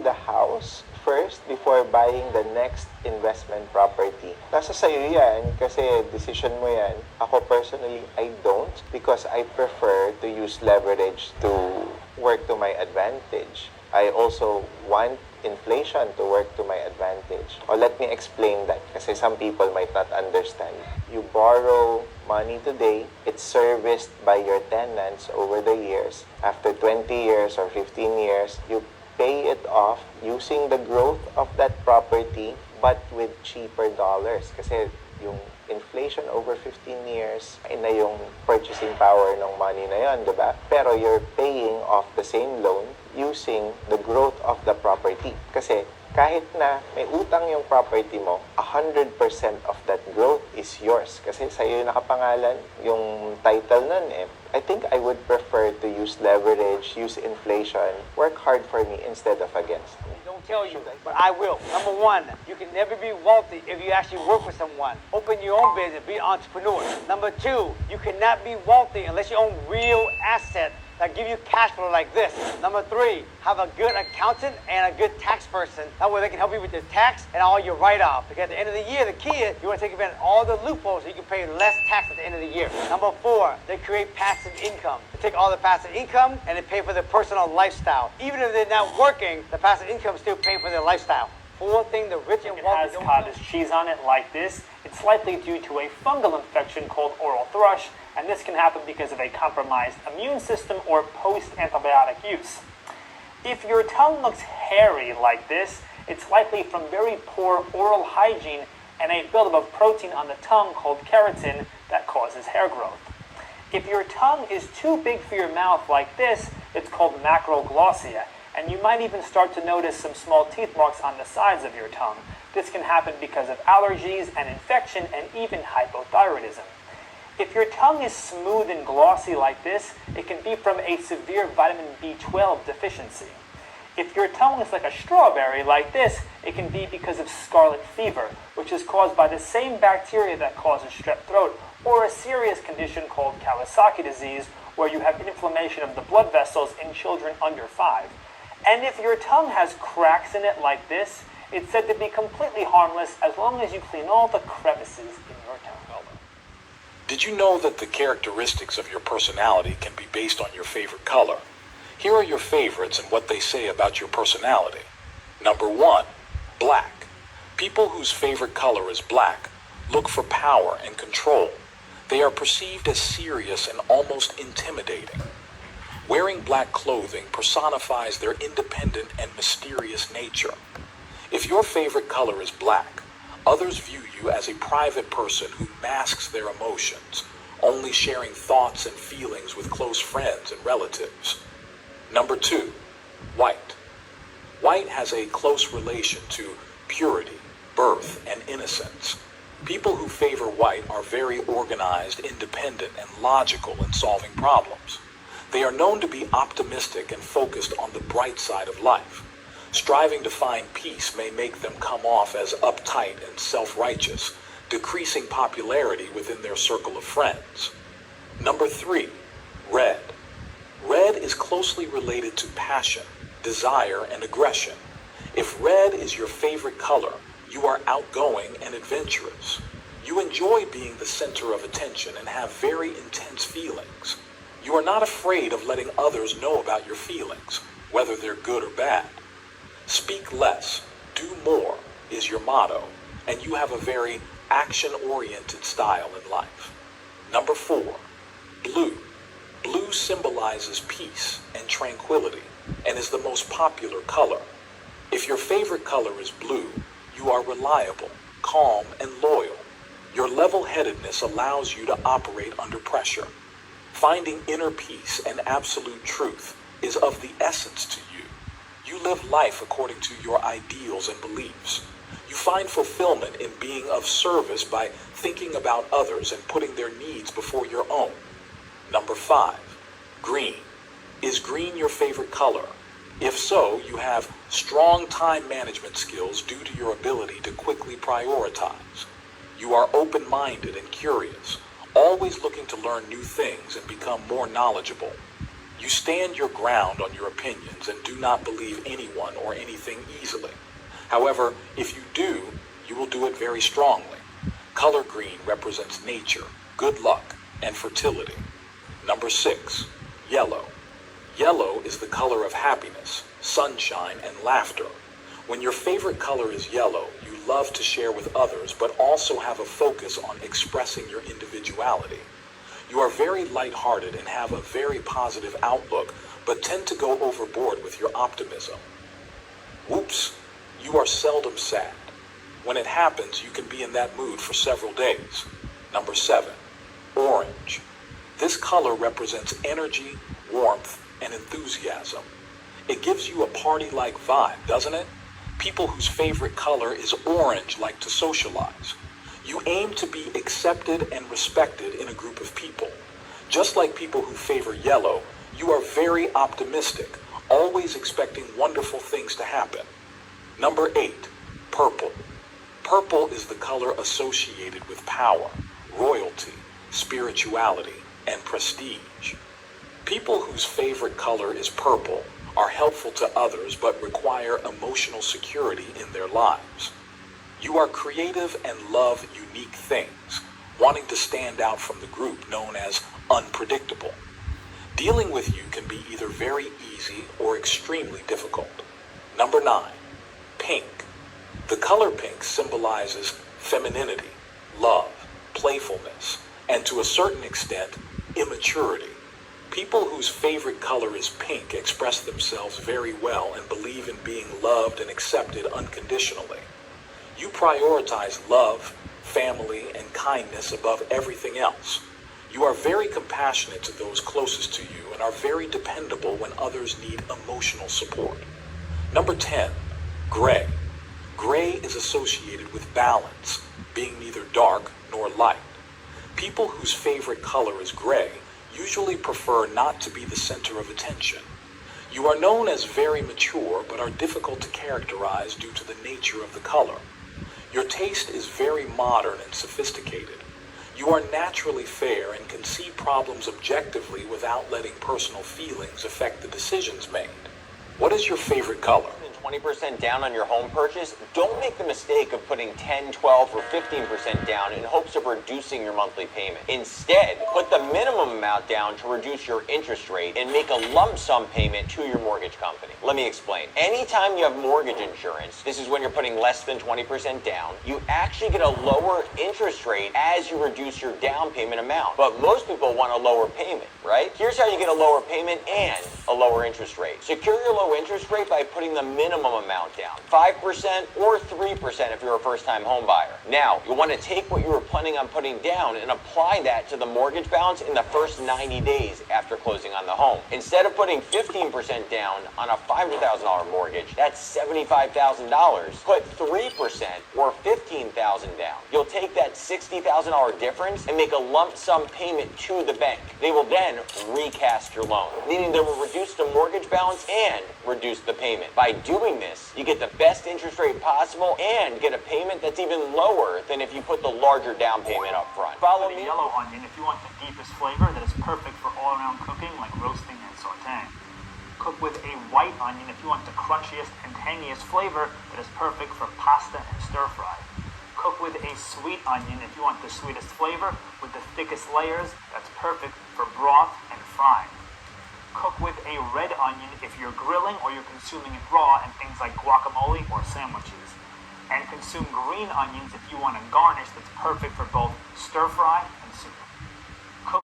the house first before buying the next investment property. Nasa sa'yo yan kasi decision mo yan. Ako personally, I don't because I prefer to use leverage to work to my advantage. I also want inflation to work to my advantage. Or let me explain that kasi some people might not understand. You borrow money today, it's serviced by your tenants over the years. After 20 years or 15 years, you pay it off using the growth of that property but with cheaper dollars. Kasi yung inflation over 15 years, ay na yung purchasing power ng money na yun, diba? Pero you're paying off the same loan using the growth of the property. Kasi kahit na may utang yung property mo, 100% of that growth is yours. Kasi sa'yo yung nakapangalan yung title nun eh. I think I would prefer to use leverage, use inflation, work hard for me instead of against me. Don't tell you, but I will. Number one, you can never be wealthy if you actually work for someone. Open your own business, be an entrepreneur. Number two, you cannot be wealthy unless you own real assets that give you cash flow like this. Number three, have a good accountant and a good tax person. That way they can help you with your tax and all your write-off. Because at the end of the year, the key is you want to take advantage of all the loopholes so you can pay less tax at the end of the year. Number four, they create passive income. They take all the passive income and they pay for their personal lifestyle. Even if they're not working, the passive income is still paying for their lifestyle. Fourth thing, the rich and wealthy don't cottage cheese on it like this, it's likely due to a fungal infection called oral thrush, and this can happen because of a compromised immune system or post-antibiotic use. If your tongue looks hairy like this, it's likely from very poor oral hygiene and a buildup of protein on the tongue called keratin that causes hair growth. If your tongue is too big for your mouth like this, it's called macroglossia, and you might even start to notice some small teeth marks on the sides of your tongue. This can happen because of allergies and infection and even hypothyroidism. If your tongue is smooth and glossy like this, it can be from a severe vitamin B12 deficiency. If your tongue is like a strawberry like this, it can be because of scarlet fever, which is caused by the same bacteria that causes strep throat, or a serious condition called Kawasaki disease, where you have inflammation of the blood vessels in children under 5. And if your tongue has cracks in it like this, it's said to be completely harmless as long as you clean all the crevices in your tongue. Did you know that the characteristics of your personality can be based on your favorite color? Here are your favorites and what they say about your personality. Number 1, black. People whose favorite color is black look for power and control. They are perceived as serious and almost intimidating. Wearing black clothing personifies their independent and mysterious nature. If your favorite color is black, others view you as a private person who masks their emotions, only sharing thoughts and feelings with close friends and relatives. Number 2, white. White has a close relation to purity, birth, and innocence. People who favor white are very organized, independent, and logical in solving problems. They are known to be optimistic and focused on the bright side of life. Striving to find peace may make them come off as uptight and self-righteous, decreasing popularity within their circle of friends. Number 3, red. Red is closely related to passion, desire, and aggression. If red is your favorite color, you are outgoing and adventurous. You enjoy being the center of attention and have very intense feelings. You are not afraid of letting others know about your feelings, whether they're good or bad. Speak less, do more is your motto, and you have a very action-oriented style in life. Number 4, blue. Blue symbolizes peace and tranquility and is the most popular color. If your favorite color is blue, you are reliable, calm, and loyal. Your level-headedness allows you to operate under pressure. Finding inner peace and absolute truth is of the essence to you. You live life according to your ideals and beliefs. You find fulfillment in being of service by thinking about others and putting their needs before your own. Number 5, green. Is green your favorite color? If so, you have strong time management skills due to your ability to quickly prioritize. You are open-minded and curious, always looking to learn new things and become more knowledgeable. You stand your ground on your opinions and do not believe anyone or anything easily. However, if you do, you will do it very strongly. Color green represents nature, good luck, and fertility. Number 6, yellow. Yellow is the color of happiness, sunshine, and laughter. When your favorite color is yellow, you love to share with others, but also have a focus on expressing your individuality. You are very lighthearted and have a very positive outlook, but tend to go overboard with your optimism. Whoops, you are seldom sad. When it happens, you can be in that mood for several days. Number 7, orange. This color represents energy, warmth, and enthusiasm. It gives you a party-like vibe, doesn't it? People whose favorite color is orange like to socialize. You aim to be accepted and respected in a group of people. Just like people who favor yellow, you are very optimistic, always expecting wonderful things to happen. Number 8, purple. Purple is the color associated with power, royalty, spirituality, and prestige. People whose favorite color is purple are helpful to others but require emotional security in their lives. You are creative and love unique things, wanting to stand out from the group known as unpredictable. Dealing with you can be either very easy or extremely difficult. Number 9, pink. The color pink symbolizes femininity, love, playfulness, and to a certain extent, immaturity. People whose favorite color is pink express themselves very well and believe in being loved and accepted unconditionally. You prioritize love, family, and kindness above everything else. You are very compassionate to those closest to you and are very dependable when others need emotional support. Number 10, gray. Gray is associated with balance, being neither dark nor light. People whose favorite color is gray usually prefer not to be the center of attention. You are known as very mature, but are difficult to characterize due to the nature of the color. Your taste is very modern and sophisticated. You are naturally fair and can see problems objectively without letting personal feelings affect the decisions made. What is your favorite color? 20% down on your home purchase, don't make the mistake of putting 10, 12, or 15% down in hopes of reducing your monthly payment. Instead, put the minimum amount down to reduce your interest rate and make a lump sum payment to your mortgage company. Let me explain. Anytime you have mortgage insurance, this is when you're putting less than 20% down, you actually get a lower interest rate as you reduce your down payment amount. But most people want a lower payment, right? Here's how you get a lower payment and a lower interest rate. Secure your low interest rate by putting the minimum amount down, 5% or 3% if you're a first-time home buyer. Now, you'll want to take what you were planning on putting down and apply that to the mortgage balance in the first 90 days after closing on the home. Instead of putting 15% down on a $500,000 mortgage, that's $75,000. Put 3% or $15,000 down. You'll take that $60,000 difference and make a lump sum payment to the bank. They will then recast your loan, meaning they will reduce the mortgage balance and reduce the payment. By doing this, you get the best interest rate possible and get a payment that's even lower than if you put the larger down payment up front. Follow With a me. yellow onion if you want the deepest flavor that is perfect for all-around cooking like roasting and sautéing. Cook with a white onion if you want the crunchiest and tangiest flavor that is perfect for pasta and stir-fry. Cook with a sweet onion if you want the sweetest flavor with the thickest layers that's perfect for broth and frying. Cook with a red onion if you're grilling or you're consuming it raw in things like guacamole or sandwiches. And consume green onions if you want a garnish that's perfect for both stir-fry and soup.